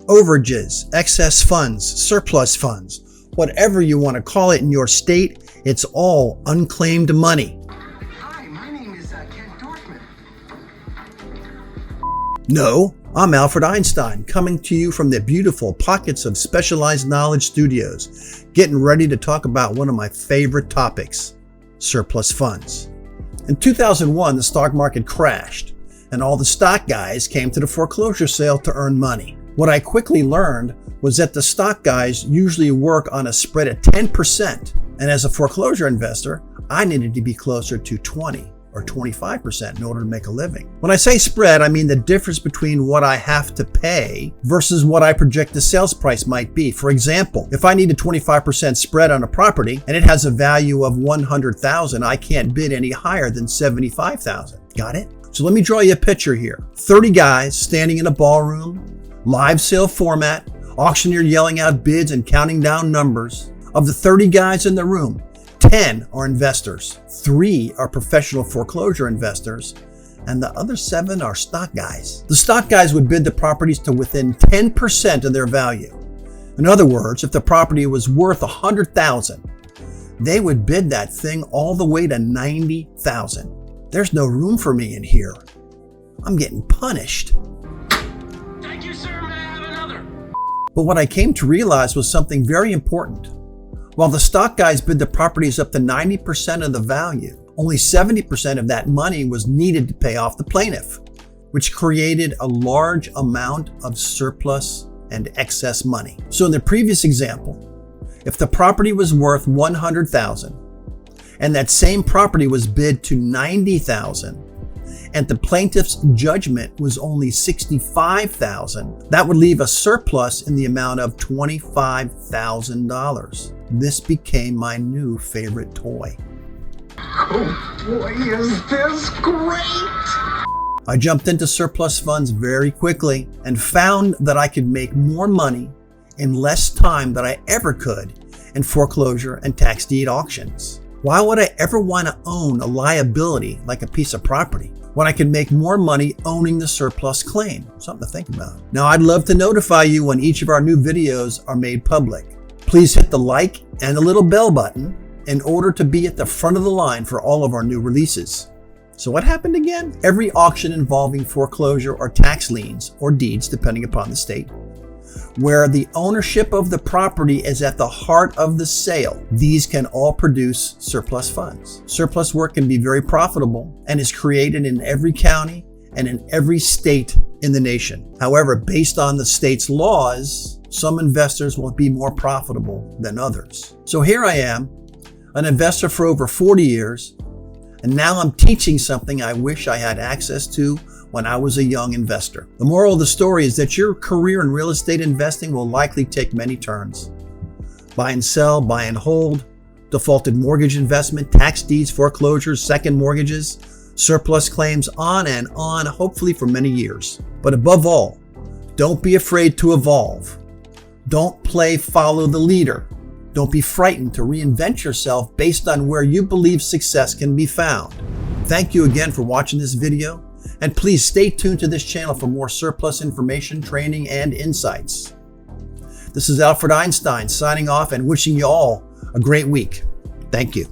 overages, excess funds, surplus funds, whatever you want to call it in your state, it's all unclaimed money. Hi, my name is Ken Dorfman. No, I'm Alfred Einstein, coming to you from the beautiful Pockets of Specialized Knowledge Studios, getting ready to talk about one of my favorite topics, surplus funds. In 2001, the stock market crashed, and all the stock guys came to the foreclosure sale to earn money. What I quickly learned was that the stock guys usually work on a spread of 10%, and as a foreclosure investor, I needed to be closer to 20 or 25% in order to make a living. When I say spread, I mean the difference between what I have to pay versus what I project the sales price might be. For example, if I need a 25% spread on a property and it has a value of $100,000, I can't bid any higher than $75,000. Got it? So let me draw you a picture here. 30 guys standing in a ballroom, live sale format, auctioneer yelling out bids and counting down numbers. Of the 30 guys in the room, 10 are investors, 3 are professional foreclosure investors, and the other 7 are stock guys. The stock guys would bid the properties to within 10% of their value. In other words, if the property was worth $100,000, they would bid that thing all the way to $90,000. There's no room for me in here. I'm getting punished. Thank you, sir. May I have another? But what I came to realize was something very important. While the stock guys bid the properties up to 90% of the value, only 70% of that money was needed to pay off the plaintiff, which created a large amount of surplus and excess money. So in the previous example, if the property was worth $100,000 and that same property was bid to $90,000 and the plaintiff's judgment was only $65,000, that would leave a surplus in the amount of $25,000. This became my new favorite toy. Oh boy, is this great! I jumped into surplus funds very quickly and found that I could make more money in less time than I ever could in foreclosure and tax deed auctions. Why would I ever want to own a liability like a piece of property when I could make more money owning the surplus claim? Something to think about. Now, I'd love to notify you when each of our new videos are made public. Please hit the like and the little bell button in order to be at the front of the line for all of our new releases. So what happened again? Every auction involving foreclosure or tax liens or deeds, depending upon the state, where the ownership of the property is at the heart of the sale, these can all produce surplus funds. Surplus work can be very profitable and is created in every county and in every state in the nation. However, based on the state's laws, some investors will be more profitable than others. So here I am, an investor for over 40 years, and now I'm teaching something I wish I had access to when I was a young investor. The moral of the story is that your career in real estate investing will likely take many turns. Buy and sell, buy and hold, defaulted mortgage investment, tax deeds, foreclosures, second mortgages, surplus claims, on and on, hopefully for many years. But above all, don't be afraid to evolve. Don't play follow the leader. Don't be frightened to reinvent yourself based on where you believe success can be found. Thank you again for watching this video, and please stay tuned to this channel for more surplus information, training, and insights. This is Alfred Einstein signing off and wishing you all a great week. Thank you.